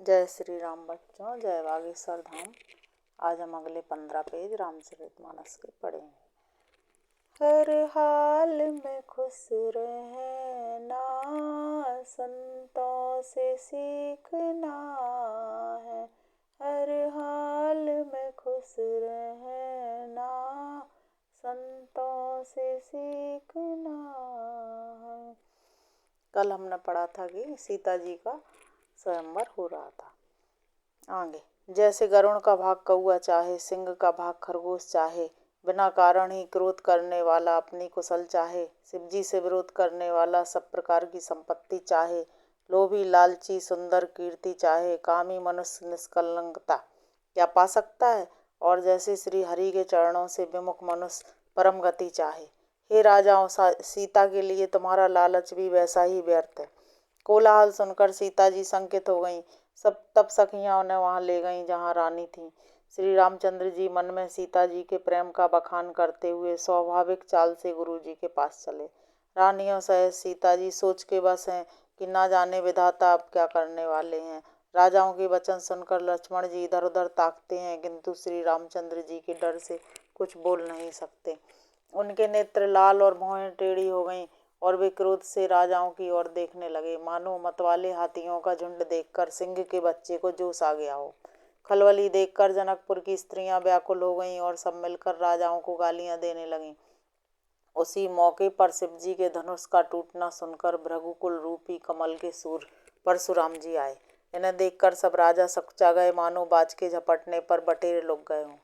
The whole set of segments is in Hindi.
जय श्री राम बच्चों, जय बागेश्वर धाम। आज हम अगले 15 पेज रामचरितमानस के पढ़ेंगे। हर हाल में खुश रहना, संतों से सीखना है। हर हाल में खुश रहना, संतों से सीखना है। कल हमने पढ़ा था कि सीता जी का स्वयंवर हो रहा था। आगे, जैसे गरुण का भाग कौआ चाहे, सिंह का भाग खरगोश चाहे, बिना कारण ही क्रोध करने वाला अपनी कुशल चाहे, शिवजी से विरोध करने वाला सब प्रकार की संपत्ति चाहे, लोभी लालची सुंदर कीर्ति चाहे, कामी मनुष्य निष्कलंकता क्या पा सकता है। और जैसे श्री हरि के चरणों से विमुख मनुष्य परम गति चाहे। हे राजाओं, सीता के लिए तुम्हारा लालच भी वैसा ही व्यर्थ है। कोलाहल सुनकर सीता जी संकित हो गईं। तब सखियां उन्हें वहां ले गईं जहां रानी थी। श्री रामचंद्र जी मन में सीता जी के प्रेम का बखान करते हुए स्वाभाविक चाल से गुरु जी के पास चले। रानियों सहित सीता जी सोच के बस हैं कि ना जाने विधाता अब क्या करने वाले हैं। राजाओं के वचन सुनकर लक्ष्मण जी इधर उधर ताकते हैं, किंतु श्री रामचंद्र जी के डर से कुछ बोल नहीं सकते। उनके नेत्र लाल और भौहें टेढ़ी हो गईं और वे क्रोध से राजाओं की ओर देखने लगे, मानो मतवाले हाथियों का झुंड देखकर सिंह के बच्चे को जोश आ गया हो। खलबली देखकर जनकपुर की स्त्रियां व्याकुल हो गईं और सब मिलकर राजाओं को गालियां देने लगीं। उसी मौके पर शिवजी के धनुष का टूटना सुनकर भृगुकुल रूपी कमल के सूर परशुराम जी आए। इन्हें देखकर सब राजा सकुचा गए, मानो बाज के झपटने पर बटेर लुक गए हों।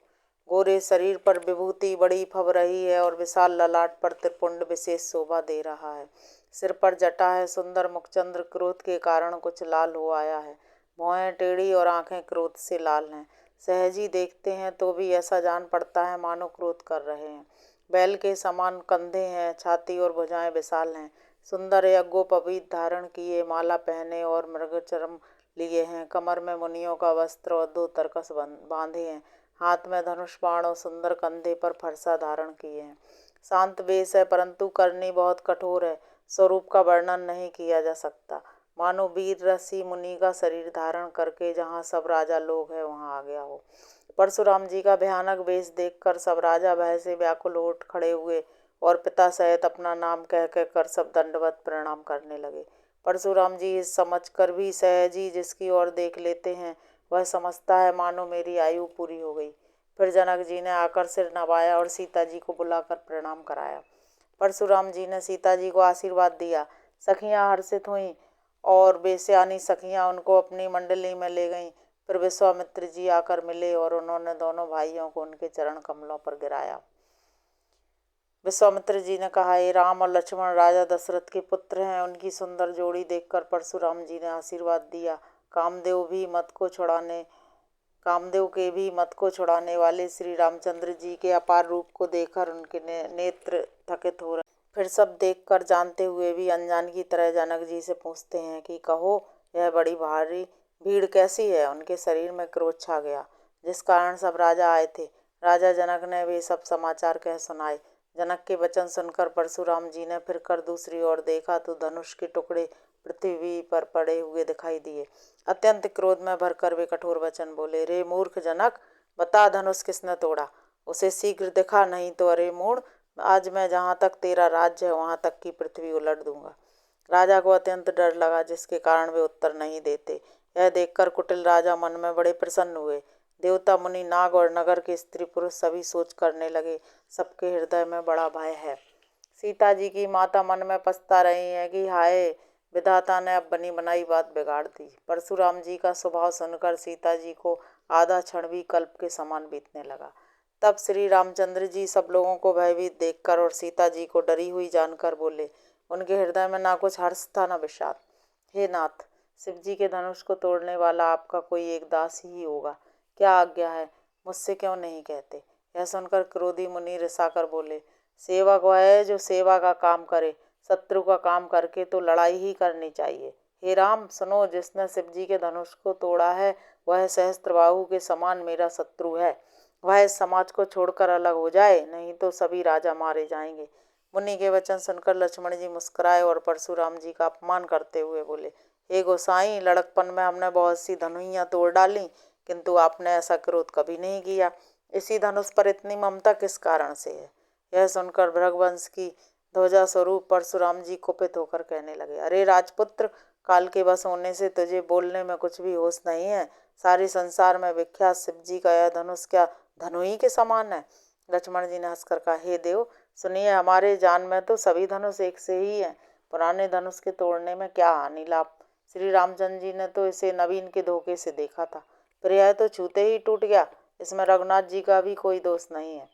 गोरे शरीर पर विभूति बड़ी फब रही है और विशाल ललाट पर त्रिपुंड विशेष शोभा दे रहा है। सिर पर जटा है, सुंदर मुखचंद्र क्रोध के कारण कुछ लाल हो आया है। भौहें टेढ़ी और आंखें क्रोध से लाल हैं। सहज ही देखते हैं तो भी ऐसा जान पड़ता है मानो क्रोध कर रहे हैं। बैल के समान कंधे हैं, छाती और भुजाएं विशाल हैं। सुंदर यज्ञोपवीत धारण किए, माला पहने और मृगचर्म लिए हैं। कमर में मुनियों का वस्त्र और 2 तरकस बांधे हैं। हाथ में धनुष बाण और सुंदर कंधे पर फरसा धारण किए हैं। शांत वेश है, परंतु करनी बहुत कठोर है। स्वरूप का वर्णन नहीं किया जा सकता, मानो वीर ऋषि मुनि का शरीर धारण करके जहाँ सब राजा लोग हैं वहाँ आ गया हो। परशुराम जी का भयानक वेश देखकर सब राजा भय से व्याकुल उठ खड़े हुए और पिता सहित अपना नाम कह कर सब दंडवत प्रणाम करने लगे। परशुराम जी इस समझ कर भी सहज ही जिसकी ओर देख लेते हैं वह समझता है मानो मेरी आयु पूरी हो गई। फिर जनक जी ने आकर सिर नवाया और सीता जी को बुलाकर प्रणाम कराया। परशुराम जी ने सीता जी को आशीर्वाद दिया। सखियां हर्षित हुईं और बेस्यानी सखियां उनको अपनी मंडली में ले गईं। फिर विश्वामित्र जी आकर मिले और उन्होंने दोनों भाइयों को उनके चरण कमलों पर गिराया। विश्वामित्र जी ने कहा, ये राम और लक्ष्मण राजा दशरथ के पुत्र हैं। उनकी सुंदर जोड़ी देखकर परशुराम जी ने आशीर्वाद दिया। कामदेव के भी मत को छुड़ाने वाले श्री रामचंद्र जी के अपार रूप को देखकर उनके नेत्र थकित हो रहे। फिर सब देखकर जानते हुए भी अनजान की तरह जनक जी से पूछते हैं कि कहो, यह बड़ी भारी भीड़ कैसी है। उनके शरीर में क्रोध छा गया, जिस कारण सब राजा आए थे। राजा जनक ने वे सब समाचार कह सुनाए। जनक के वचन सुनकर परशुराम जी ने फिर कर दूसरी ओर देखा तो धनुष के टुकड़े पृथ्वी पर पड़े हुए दिखाई दिए। अत्यंत क्रोध में भरकर वे कठोर वचन बोले, रे मूर्ख जनक, बता धनुष किसने तोड़ा। उसे शीघ्र दिखा, नहीं तो अरे मूढ़, आज मैं जहाँ तक तेरा राज्य है वहाँ तक की पृथ्वी उलट दूंगा। राजा को अत्यंत डर लगा, जिसके कारण वे उत्तर नहीं देते। यह देखकर कुटिल राजा मन में बड़े प्रसन्न हुए। देवता मुनि नाग और नगर के स्त्री पुरुष सभी सोच करने लगे, सबके हृदय में बड़ा भय है। सीता जी की माता मन में पछता रही है कि हाय, विधाता ने अब बनी बनाई बात बिगाड़ दी। परशुराम जी का स्वभाव सुनकर सीता जी को आधा क्षण भी कल्प के समान बीतने लगा। तब श्री रामचंद्र जी सब लोगों को भयभीत देखकर और सीता जी को डरी हुई जानकर बोले। उनके हृदय में ना कुछ हर्ष था न विषाद। हे नाथ, शिव जी के धनुष को तोड़ने वाला आपका कोई एक दास ही होगा। क्या आज्ञा है, मुझसे क्यों नहीं कहते। यह सुनकर क्रोधी मुनि रिसाकर बोले, सेवक वह है जो सेवा का काम करे, शत्रु का काम करके तो लड़ाई ही करनी चाहिए। हे राम सुनो, जिसने शिव जी के धनुष को तोड़ा है वह सहस्त्रबाहु के समान मेरा शत्रु है। वह इस समाज को छोड़कर अलग हो जाए, नहीं तो सभी राजा मारे जाएंगे। मुनि के वचन सुनकर लक्ष्मण जी मुस्कुराए और परशुराम जी का अपमान करते हुए बोले, हे गोसाई, लड़कपन में हमने बहुत सी धनुइयाँ तोड़ डाली, किंतु आपने ऐसा क्रोध कभी नहीं किया। इसी धनुष पर इतनी ममता किस कारण से है? यह सुनकर भृगुवंश की ध्वजा स्वरूप परशुराम जी कुपित होकर कहने लगे, अरे राजपुत्र, काल के वश होने से तुझे बोलने में कुछ भी होश नहीं है। सारे संसार में विख्यात शिव जी का यह धनुष क्या धनुई के समान है? लक्ष्मण जी ने हंसकर कहा, हे देव सुनिए, हमारे जान में तो सभी धनुष एक से ही है। पुराने धनुष के तोड़ने में क्या हानि लाभ? श्री रामचंद्र जी ने तो इसे नवीन के धोखे से देखा था, पर यह तो छूते ही टूट गया। इसमें रघुनाथ जी का भी कोई दोष नहीं है।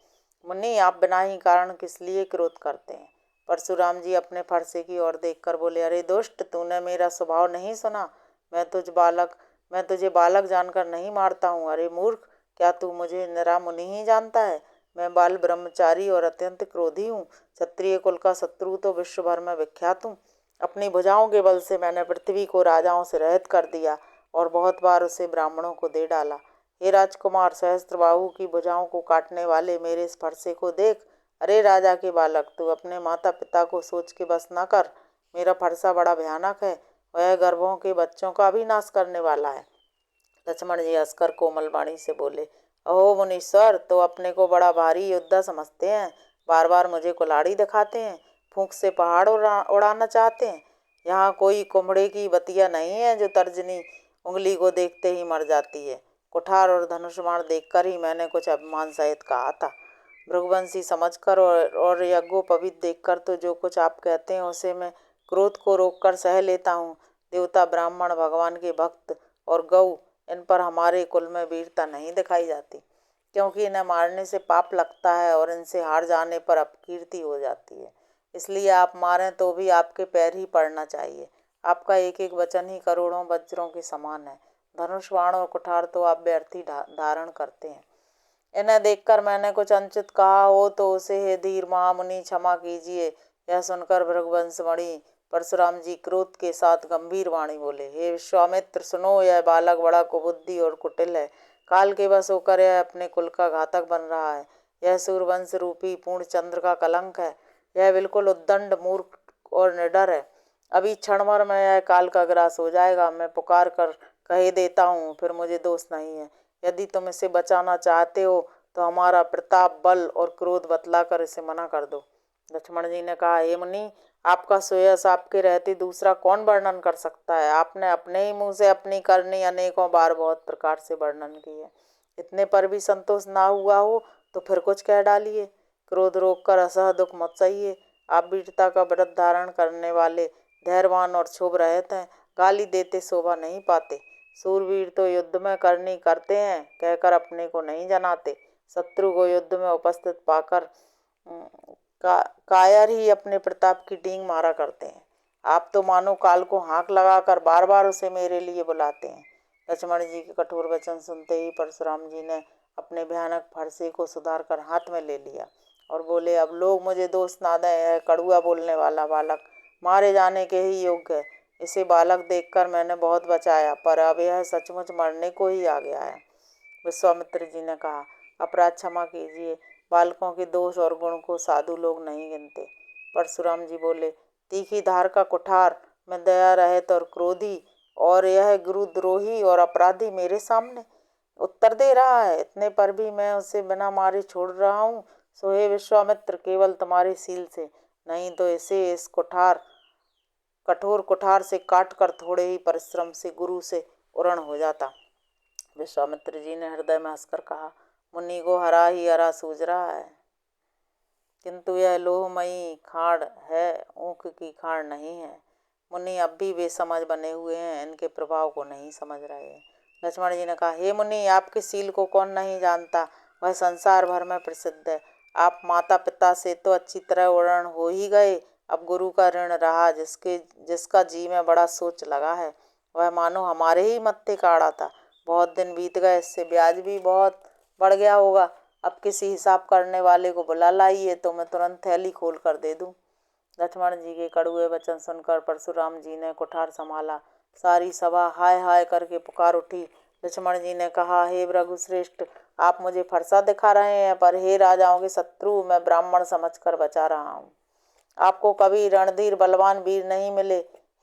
मुन्नी, आप बिना ही कारण किस लिए क्रोध करते हैं? परशुराम जी अपने फरसे की ओर देखकर बोले, अरे दुष्ट, तूने मेरा स्वभाव नहीं सुना। मैं तुझे बालक जानकर नहीं मारता हूँ। अरे मूर्ख, क्या तू मुझे निरा मुनि ही जानता है? मैं बाल ब्रह्मचारी और अत्यंत क्रोधी हूँ। क्षत्रिय कुल का शत्रु तो विश्व भर में विख्यात हूँ। अपनी भुजाओं के बल से मैंने पृथ्वी को राजाओं से रहित कर दिया और बहुत बार उसे ब्राह्मणों को दे डाला। हे राजकुमार, सहस्त्रबाहु की भुजाओं को काटने वाले मेरे इस फरसे को देख। अरे राजा के बालक, तू अपने माता पिता को सोच के बस न कर। मेरा फरसा बड़ा भयानक है, वह गर्भों के बच्चों का भी नाश करने वाला है। लक्ष्मण जी हंसकर कोमल वाणी से बोले, अहो मुनीश्वर, तो अपने को बड़ा भारी योद्धा समझते हैं। बार बार मुझे कुल्हाड़ी दिखाते हैं, फूंक से पहाड़ उड़ाना चाहते हैं। यहाँ कोई कुम्हड़े की बतिया नहीं है जो तर्जनी उंगली को देखते ही मर जाती है। कुठार और धनुष्बाण देखकर ही मैंने कुछ अभिमान सहित कहा था। भृगुवंशी समझकर और यज्ञोपवीत देखकर तो जो कुछ आप कहते हैं उसे मैं क्रोध को रोककर सह लेता हूँ। देवता, ब्राह्मण, भगवान के भक्त और गौ, इन पर हमारे कुल में वीरता नहीं दिखाई जाती, क्योंकि इन्हें मारने से पाप लगता है और इनसे हार जाने पर अपकीर्ति हो जाती है। इसलिए आप मारें तो भी आपके पैर ही पड़ना चाहिए। आपका एक एक वचन ही करोड़ों वज्रों के समान है। धनुष, बाण और कुठार तो आप व्यर्थ ही धारण करते हैं। इन्हें देखकर मैंने कुछ अनुचित कहा हो तो उसे हे धीर महामुनि क्षमा कीजिए। यह सुनकर भृगुवंशमणि परशुराम जी क्रोध के साथ गंभीर वाणी बोले, हे विश्वामित्र, सुनो, यह बालक बड़ा कुबुद्धि और कुटिल है। काल के वश होकर यह अपने कुल का घातक बन रहा है। यह सूर्यवंश रूपी पूर्ण चंद्र का कलंक है। यह बिल्कुल उद्दंड, मूर्ख और निडर है। अभी क्षण भर में यह काल का ग्रास हो जाएगा। मैं पुकार कर कह देता हूँ, फिर मुझे दोष नहीं है। यदि तुम इसे बचाना चाहते हो तो हमारा प्रताप, बल और क्रोध बतलाकर इसे मना कर दो। लक्ष्मण जी ने कहा, हे मुनि, आपका सुयश आपके रहते दूसरा कौन वर्णन कर सकता है? आपने अपने ही मुंह से अपनी करनी अनेकों बार बहुत प्रकार से वर्णन की है। इतने पर भी संतोष ना हुआ हो तो फिर कुछ कह डालिए। क्रोध रोक कर असह दुख मत सहिए। आप वीरता का व्रत धारण करने वाले धैर्यवान और शुभ रहते हैं। गाली देते शोभा नहीं पाते। सूरवीर तो युद्ध में करनी करते हैं कहकर अपने को नहीं जनाते। शत्रु को युद्ध में उपस्थित पाकर कायर ही अपने प्रताप की डींग मारा करते हैं। आप तो मानो काल को हाँक लगाकर बार बार उसे मेरे लिए बुलाते हैं। लक्ष्मण जी के कठोर वचन सुनते ही परशुराम जी ने अपने भयानक फरसे को सुधार कर हाथ में ले लिया और बोले, अब लोग मुझे दोष ना दें। यह कड़ुआ बोलने वाला बालक मारे जाने के ही योग्य है। इसे बालक देखकर मैंने बहुत बचाया, पर अब यह सचमुच मरने को ही आ गया है। विश्वामित्र जी ने कहा, अपराध क्षमा कीजिए। बालकों के दोष और गुण को साधु लोग नहीं गिनते। परशुराम जी बोले, तीखी धार का कुठार में दया रहित और क्रोधी, और यह गुरुद्रोही और अपराधी मेरे सामने उत्तर दे रहा है। इतने पर भी मैं उसे बिना मारे छोड़ रहा हूँ। सो हे विश्वामित्र, केवल तुम्हारे सील से, नहीं तो इसे इस कठोर कुठार से काट कर थोड़े ही परिश्रम से गुरु से उरण हो जाता। विश्वामित्र जी ने हृदय में हंसकर कहा, मुनि को हरा ही हरा सूझ रहा है, किंतु यह लोहमयी खाड़ है, ऊख की खाड़ नहीं है। मुनि अब भी बेसमझ बने हुए हैं, इनके प्रभाव को नहीं समझ रहे हैं। लक्ष्मण जी ने कहा, हे मुनि, आपके सील को कौन नहीं जानता, वह संसार भर में प्रसिद्ध है। आप माता पिता से तो अच्छी तरह उड़न हो ही गए, अब गुरु का ऋण रहा जिसका जी में बड़ा सोच लगा है, वह मानो हमारे ही मत्थे का आड़ा था। बहुत दिन बीत गए, इससे ब्याज भी बहुत बढ़ गया होगा। अब किसी हिसाब करने वाले को बुला लाइए तो मैं तुरंत थैली खोल कर दे दूं। लक्ष्मण जी के कड़ुए वचन सुनकर परशुराम जी ने कुठार संभाला। सारी सभा हाय हाय करके पुकार उठी। लक्ष्मण जी ने कहा, हे भृगुश्रेष्ठ, आप मुझे फरसा दिखा रहे हैं, पर हे राजाओं के शत्रु, मैं ब्राह्मण समझकर बचा रहा हूँ। आपको कभी रणधीर बलवान वीर नहीं मिले।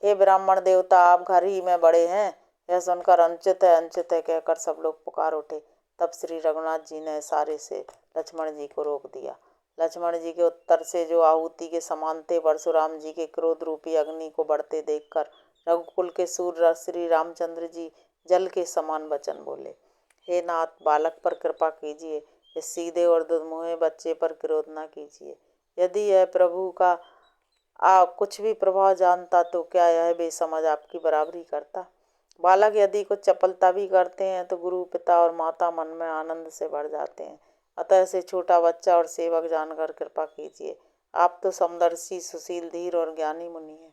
हे ब्राह्मण देवता, आप घर ही में बड़े हैं। यह सुनकर अंचित है कहकर सब लोग पुकार उठे। तब श्री रघुनाथ जी ने इशारे से लक्ष्मण जी को रोक दिया। लक्ष्मण जी के उत्तर से जो आहुति के समान थे, परशुराम जी के क्रोध रूपी अग्नि को बढ़ते देखकर रघुकुल के सूर्य श्री रामचंद्र जी जल के समान वचन बोले। हे नाथ, बालक पर कृपा कीजिए, इस सीधे और दुर्मुहे बच्चे पर क्रोध न कीजिए। यदि यह प्रभु का आप कुछ भी प्रभाव जानता तो क्या यह बेसमझ आपकी बराबरी करता। बालक यदि कुछ चपलता भी करते हैं तो गुरु, पिता और माता मन में आनंद से भर जाते हैं। अतः से छोटा बच्चा और सेवक जानकर कृपा कीजिए। आप तो समदर्शी, सुशील, धीर और ज्ञानी मुनि हैं।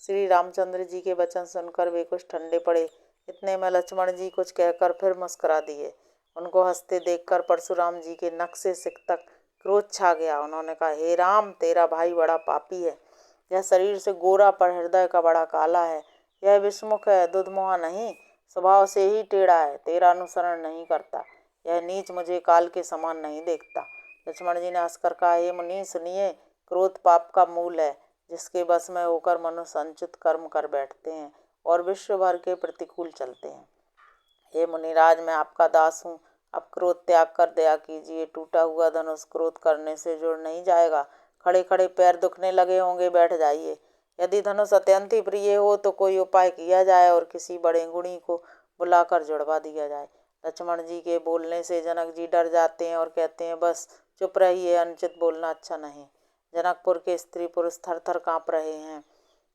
श्री रामचंद्र जी के वचन सुनकर वे कुछ ठंडे पड़े। इतने में लक्ष्मण जी कुछ कहकर फिर मुस्कुरा दिए। उनको हंसते देखकर परशुराम जी के नख से सिर तक क्रोध छा गया। उन्होंने कहा, हे राम, तेरा भाई बड़ा पापी है। यह शरीर से गोरा पर हृदय का बड़ा काला है। यह विषमुख है, दुधमुहा नहीं, स्वभाव से ही टेढ़ा है, तेरा अनुसरण नहीं करता। यह नीच मुझे काल के समान नहीं देखता। लक्ष्मण जी ने हंसकर कहा, हे मुनि सुनिए, क्रोध पाप का मूल है, जिसके बस में होकर मनुष्य अनुचित कर्म कर बैठते हैं और विश्व भर के प्रतिकूल चलते हैं। हे मुनिराज, मैं आपका दास हूँ, अब क्रोध त्याग कर दया कीजिए। टूटा हुआ धनुष क्रोध करने से जुड़ नहीं जाएगा। खड़े खड़े पैर दुखने लगे होंगे, बैठ जाइए। यदि धनुष अत्यंत ही प्रिय हो तो कोई उपाय किया जाए और किसी बड़े गुणी को बुलाकर जुड़वा दिया जाए। लक्ष्मण जी के बोलने से जनक जी डर जाते हैं और कहते हैं, बस चुप रहिए, अनुचित बोलना अच्छा नहीं। जनकपुर के स्त्री पुरुष थर थर काँप रहे हैं।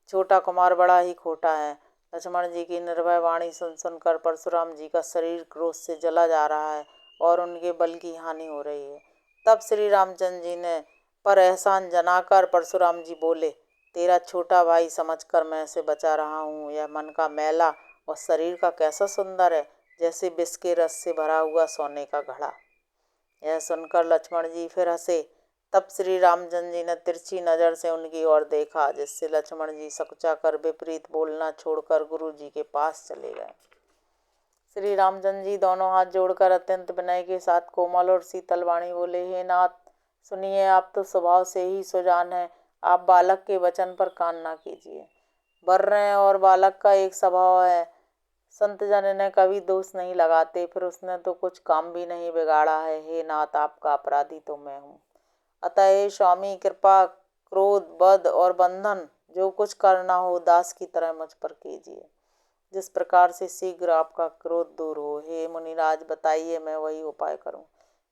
छोटा कुमार बड़ा ही खोटा है। लक्ष्मण जी की निर्भय वाणी सुन सुनकर परशुराम जी का शरीर क्रोध से जला जा रहा है और उनके बल की हानि हो रही है। तब श्री रामचंद्र जी ने पर एहसान जनाकर परशुराम जी बोले, तेरा छोटा भाई समझकर मैं इसे बचा रहा हूँ। यह मन का मैला और शरीर का कैसा सुंदर है, जैसे विष के रस से भरा हुआ सोने का घड़ा। यह सुनकर लक्ष्मण जी फिर हंसे। तब श्री रामचंद्र जी ने तिरछी नज़र से उनकी ओर देखा, जिससे लक्ष्मण जी सकुचा कर विपरीत बोलना छोड़कर गुरु जी के पास चले गए। श्री रामचंद्र जी दोनों हाथ जोड़कर अत्यंत विनय के साथ कोमल और शीतल वाणी बोले, हे नाथ सुनिए, आप तो स्वभाव से ही सुजान हैं। आप बालक के वचन पर कान ना कीजिए। बर्रे और बालक का एक स्वभाव है। संत जन इन्हें कभी दोष नहीं लगाते, फिर उसने तो कुछ काम भी नहीं बिगाड़ा है। हे नाथ, आपका अपराधी तो मैं हूँ। अतः हे स्वामी, कृपा, क्रोध, वध और बंधन जो कुछ करना हो दास की तरह मुझ पर कीजिए, जिस प्रकार से शीघ्र आपका क्रोध दूर हो। हे मुनिराज, बताइए, मैं वही उपाय करूं।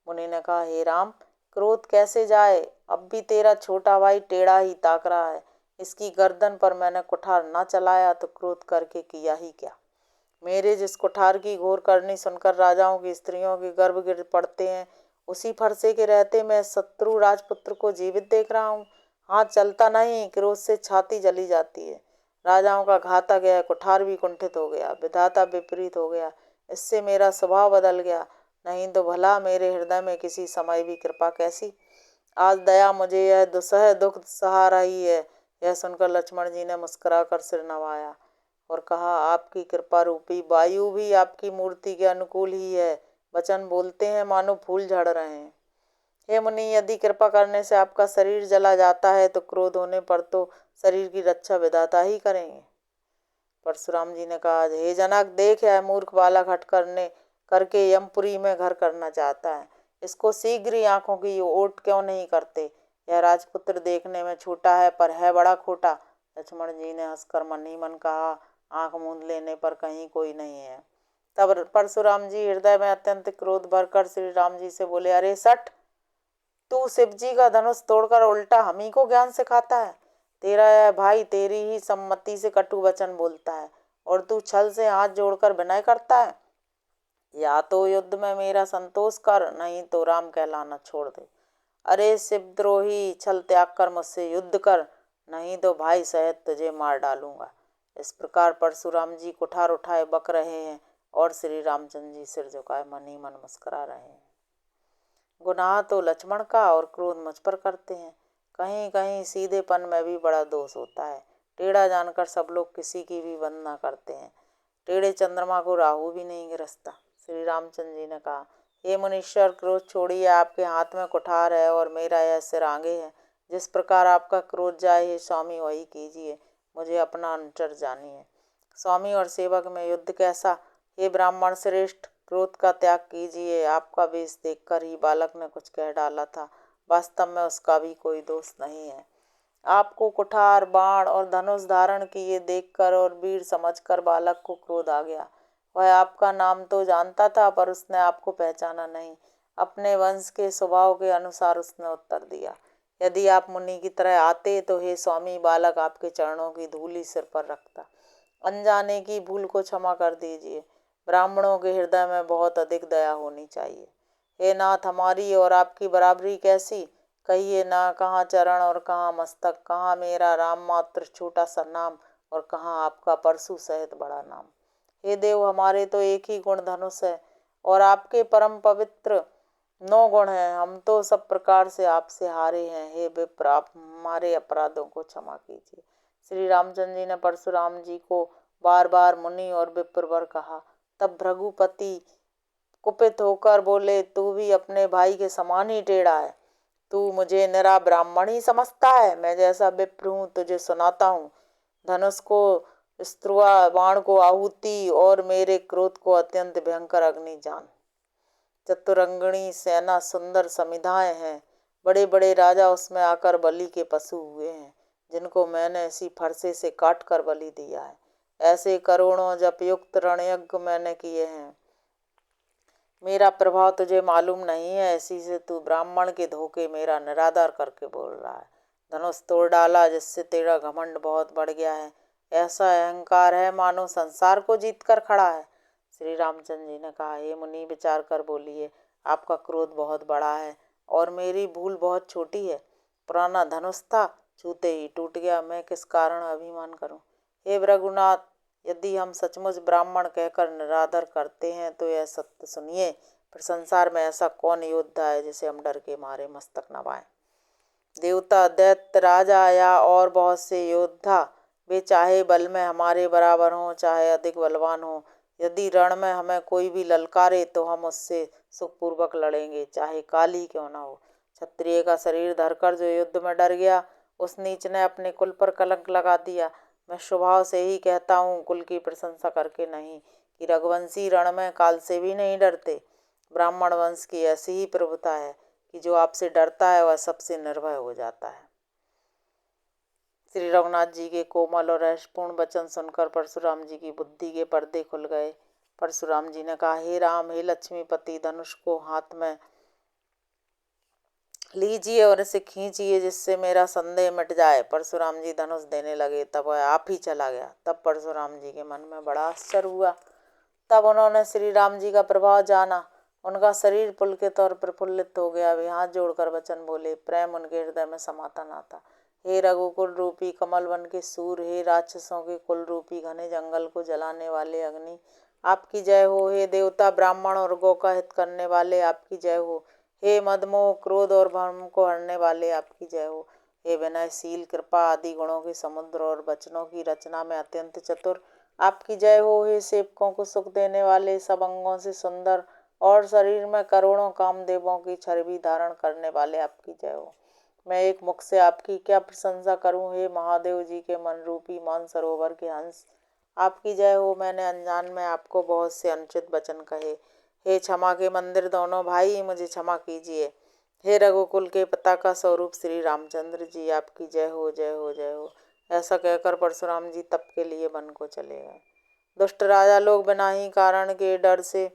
मुनि ने कहा, हे राम, क्रोध कैसे जाए? अब भी तेरा छोटा भाई टेढ़ा ही ताक रहा है। इसकी गर्दन पर मैंने कुठार न चलाया तो क्रोध करके किया ही क्या। मेरे जिस कुठार की घोर करनी सुनकर राजाओं की स्त्रियों के गर्भ गिर पड़ते हैं, उसी फरसे के रहते मैं शत्रु राजपुत्र को जीवित देख रहा हूँ। हाथ चलता नहीं, क्रोध से छाती जली जाती है। राजाओं का घातक है, कुठार भी कुंठित हो गया, विधाता विपरीत हो गया, इससे मेरा स्वभाव बदल गया। नहीं तो भला मेरे हृदय में किसी समय भी कृपा कैसी। आज दया मुझे यह दुसह दुख सहा रही है। यह सुनकर लक्ष्मण जी ने मुस्कुरा कर सिर नवाया और कहा, आपकी कृपा रूपी वायु भी आपकी मूर्ति के अनुकूल ही है। वचन बोलते हैं मानो फूल झड़ रहे हैं। हे मुनि, यदि कृपा करने से आपका शरीर जला जाता है तो क्रोध होने पर तो शरीर की रक्षा विधाता ही करेंगे। परशुराम जी ने कहा, हे जनक, देख, यह मूर्ख बालक हठ करके यमपुरी में घर करना चाहता है। इसको शीघ्र ही आंखों की ओट क्यों नहीं करते। यह राजपुत्र देखने में छोटा है पर है बड़ा खोटा। लक्ष्मण जी ने हंसकर मन ही मन कहा, आंख मूंद लेने पर कहीं कोई नहीं है। तब परशुराम जी हृदय में अत्यंत क्रोध भरकर श्री राम जी से बोले, अरे सठ, तू शिव जी का धनुष तोड़कर उल्टा हम ही को ज्ञान सिखाता है। तेरा यह भाई तेरी ही सम्मति से कटु वचन बोलता है और तू छल से हाथ जोड़कर विनय करता है। या तो युद्ध में मेरा संतोष कर, नहीं तो राम कहलाना छोड़ दे। अरे शिवद्रोही, छल त्याग कर मुझसे युद्ध कर, नहीं तो भाई सहित तुझे मार डालूंगा। इस प्रकार परशुराम जी कुठार उठाए बक रहे हैं और श्री रामचंद्र जी सिर झुकाए मन ही मन मुस्कुरा रहे हैं। गुनाह तो लक्ष्मण का और क्रोध मुझ पर करते हैं। कहीं कहीं सीधेपन में भी बड़ा दोष होता है। टेढ़ा जानकर सब लोग किसी की भी वंदना करते हैं। टेढ़े चंद्रमा को राहु भी नहीं गिरसता। श्री रामचंद्र जी ने कहा, हे मुनीश्वर, क्रोध छोड़िए, आपके हाथ में कुठार है और मेरा यह सिर आगे है। जिस प्रकार आपका क्रोध जाए, हे स्वामी, वही कीजिए। मुझे अपना अनुचर जानिए। स्वामी और सेवक में युद्ध कैसा? हे ब्राह्मण श्रेष्ठ, क्रोध का त्याग कीजिए। आपका वेश देखकर ही बालक ने कुछ कह डाला था, वास्तव में उसका भी कोई दोष नहीं है। आपको कुठार, बाण और धनुष धारण किए देखकर और वीर समझकर बालक को क्रोध आ गया। वह आपका नाम तो जानता था, पर उसने आपको पहचाना नहीं। अपने वंश के स्वभाव के अनुसार उसने उत्तर दिया, यदि आप मुनि की तरह आते तो हे स्वामी, बालक आपके चरणों की धूलि सिर पर रखता। अनजाने की भूल को क्षमा कर दीजिए। ब्राह्मणों के हृदय में बहुत अधिक दया होनी चाहिए। हे नाथ, हमारी और आपकी बराबरी कैसी? कहिए ना, कहाँ चरण और कहाँ मस्तक, कहाँ मेरा राम मात्र छोटा सा नाम और कहाँ आपका परशु सहित बड़ा नाम। हे देव, हमारे तो एक ही गुण धनुष है और आपके परम पवित्र 9 गुण हैं। हम तो सब प्रकार से आपसे हारे हैं। हे विप्र, आप हमारे अपराधों को क्षमा कीजिए। श्री रामचंद्र जी ने परशुराम जी को बार बार मुनि और विप्रवर कहा। तब भृगुपति कुपित होकर बोले, तू भी अपने भाई के समान ही टेढ़ा है। तू मुझे निरा ब्राह्मण ही समझता है। मैं जैसा विप्र हूँ तुझे सुनाता हूँ। धनुष को स्त्रुवा, बाण को आहुति और मेरे क्रोध को अत्यंत भयंकर अग्नि जान। चतुरंगणी सेना, सुंदर समिधाएं हैं। बड़े बड़े राजा उसमें आकर बलि के पशु हुए हैं, जिनको मैंने इसी फरसे से काट कर बलि दिया है। ऐसे करोड़ों जप युक्त रणयज्ञ मैंने किए हैं। मेरा प्रभाव तुझे मालूम नहीं है, इसी से तू ब्राह्मण के धोखे मेरा निरादर करके बोल रहा है। धनुष तोड़ डाला, जिससे तेरा घमंड बहुत बढ़ गया है। ऐसा अहंकार है मानो संसार को जीत कर खड़ा है। श्री रामचंद्र जी ने कहा, हे मुनि, विचार कर बोलिए। आपका क्रोध बहुत बड़ा है और मेरी भूल बहुत छोटी है। पुराना धनुष था, छूते ही टूट गया। मैं किस कारण अभिमान करूं? हे भृगुनाथ, यदि हम सचमुच ब्राह्मण कहकर निरादर करते हैं तो यह सत्य सुनिए, फिर संसार में ऐसा कौन योद्धा है जिसे हम डर के मारे मस्तक नवाएं? देवता, दैत्य, राजा या और बहुत से योद्धा, वे चाहे बल में हमारे बराबर हों चाहे अधिक बलवान हों, यदि रण में हमें कोई भी ललकारे तो हम उससे सुखपूर्वक लड़ेंगे, चाहे काल ही क्यों ना हो। क्षत्रिय का शरीर धरकर जो युद्ध में डर गया, उस नीच ने अपने कुल पर कलंक लगा दिया। मैं स्वभाव से ही कहता हूँ, कुल की प्रशंसा करके नहीं, कि रघुवंशी रण में काल से भी नहीं डरते। ब्राह्मण वंश की ऐसी ही प्रभुता है कि जो आपसे डरता है वह सबसे निर्भय हो जाता है। श्री रघुनाथ जी के कोमल और रहस्यपूर्ण वचन सुनकर परशुराम जी की बुद्धि के पर्दे खुल गए। परशुराम जी ने कहा, हे राम, हे लक्ष्मीपति, धनुष को हाथ में लीजिए और इसे खींचिए, जिससे मेरा संदेह मिट जाए। परशुराम जी धनुष देने लगे, तब वह आप ही चला गया। तब परशुराम जी के मन में बड़ा आश्चर्य हुआ। तब उन्होंने श्री राम जी का प्रभाव जाना। उनका शरीर पुलकित और प्रफुल्लित हो गया। वे हाथ जोड़कर वचन बोले, प्रेम उनके हृदय में समाता ना था। हे रघुकुल रूपी कमल वन के सूर, हे राक्षसों के कुल रूपी घने जंगल को जलाने वाले अग्नि, आपकी जय हो। हे देवता, ब्राह्मण और गौ का हित करने वाले, आपकी जय हो। हे मदमोह, क्रोध और भ्रम को हरने वाले, आपकी जय हो। हे विनयशील, कृपा आदि गुणों के समुद्र और वचनों की रचना में अत्यंत चतुर, आपकी जय हो। हे सेवकों को सुख देने वाले, सब अंगों से सुंदर और शरीर में करोड़ों कामदेवों की छवि धारण करने वाले, आपकी जय हो। मैं एक मुख से आपकी क्या प्रशंसा करूं। हे महादेव जी के मन रूपी मान सरोवर के हंस, आपकी जय हो। मैंने अनजान में आपको बहुत से अनुचित वचन कहे। हे क्षमा के मंदिर दोनों भाई, मुझे क्षमा कीजिए। हे रघुकुल के पिता का स्वरूप श्री रामचंद्र जी, आपकी जय हो, जय हो, जय हो। ऐसा कहकर परशुराम जी तप के लिए वन को चले गए। दुष्ट राजा लोग बिना ही कारण के डर से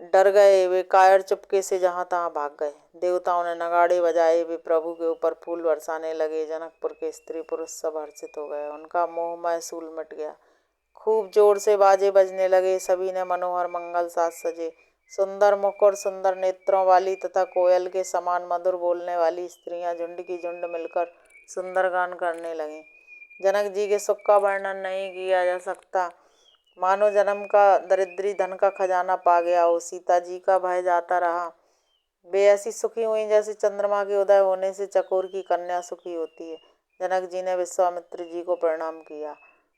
डर गए। वे कायर चुपके से जहां तहां भाग गए। देवताओं ने नगाड़े बजाए, वे प्रभु के ऊपर फूल बरसाने लगे। जनकपुर के स्त्री पुरुष सब हर्षित हो गए, उनका मोहमय शूल मिट गया। खूब जोर से बाजे बजने लगे। सभी ने मनोहर मंगल साज सजे। सुंदर मुख और सुंदर नेत्रों वाली तथा कोयल के समान मधुर बोलने वाली स्त्रियां झुंड की झुंड मिलकर सुंदर गान करने लगीं। जनक जी के सुख का वर्णन नहीं किया जा सकता, मानो जन्म का दरिद्री धन का खजाना पा गया हो। सीता जी का भय जाता रहा। वे ऐसी सुखी हुई जैसे चंद्रमा के उदय होने से चकोर की कन्या सुखी होती है। जनक जी ने विश्वामित्र जी को प्रणाम किया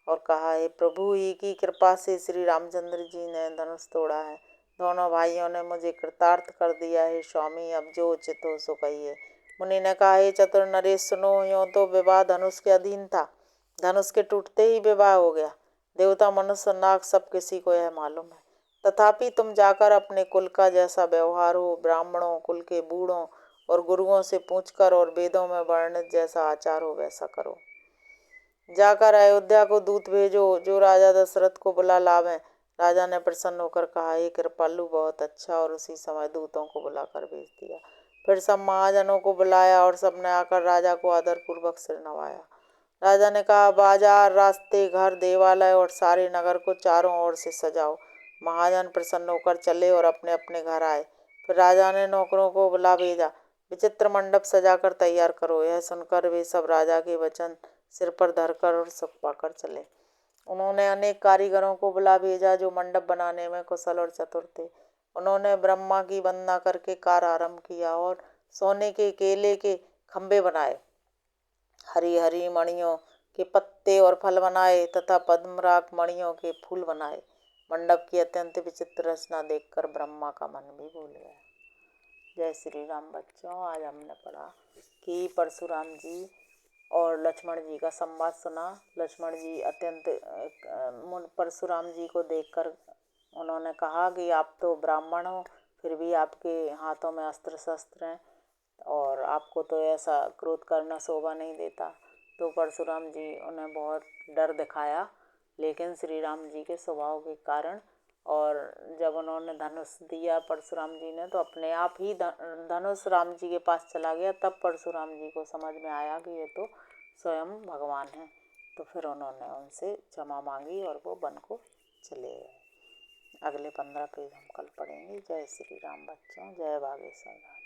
और कहा, हे प्रभु, ही की कृपा से श्री रामचंद्र जी ने धनुष तोड़ा है। दोनों भाइयों ने मुझे कृतार्थ कर दिया है। स्वामी, अब जो उचित हो सो कहिए। मुनि ने कहा, हे चतुर नरेश, सुनो। यों तो विवाह धनुष के अधीन था, धनुष के टूटते ही विवाह हो गया। देवता, मनुष्य, नाग सब किसी को यह मालूम है। तथापि तुम जाकर अपने कुल का जैसा व्यवहार हो, ब्राह्मणों, कुल के बूढ़ों और गुरुओं से पूछकर और वेदों में वर्णित जैसा आचार हो वैसा करो। जाकर अयोध्या को दूत भेजो जो राजा दशरथ को बुला लावे। राजा ने प्रसन्न होकर कहा, हे कृपालु, बहुत अच्छा। और उसी समय दूतों को बुलाकर भेज दिया। फिर सब महाजनों को बुलाया और सबने आकर राजा को आदरपूर्वक सिर नवाया। राजा ने कहा, बाजार, रास्ते, घर, देवालय और सारे नगर को चारों ओर से सजाओ। महाजन प्रसन्न होकर चले और अपने अपने घर आए। फिर राजा ने नौकरों को बुला भेजा, विचित्र मंडप सजाकर तैयार करो। यह सुनकर वे सब राजा के वचन सिर पर धरकर और सुख पाकर चले। उन्होंने अनेक कारीगरों को बुला भेजा जो मंडप बनाने में कुशल और चतुर थे। उन्होंने ब्रह्मा की वंदना करके कार्य आरंभ किया और सोने के केले के खंभे बनाए, हरी हरी मणियों के पत्ते और फल बनाए तथा पद्मराग मणियों के फूल बनाए। मंडप की अत्यंत विचित्र रचना देखकर ब्रह्मा का मन भी भूल गया। जय श्री राम। बच्चों, आज हमने पढ़ा कि परशुराम जी और लक्ष्मण जी का संवाद सुना। लक्ष्मण जी परशुराम जी को देखकर उन्होंने कहा कि आप तो ब्राह्मण हो, फिर भी आपके हाथों में अस्त्र शस्त्र हैं और आपको तो ऐसा क्रोध करना शोभा नहीं देता। तो परशुराम जी उन्हें बहुत डर दिखाया, लेकिन श्री राम जी के स्वभाव के कारण, और जब उन्होंने धनुष दिया परशुराम जी ने, तो अपने आप ही धनुष राम जी के पास चला गया। तब परशुराम जी को समझ में आया कि ये तो स्वयं भगवान हैं। तो फिर उन्होंने उनसे क्षमा मांगी और वो वन को चले गए। अगले 15 पेज हम कल पढ़ेंगे। जय श्री राम बच्चों, जय बागेश्वर।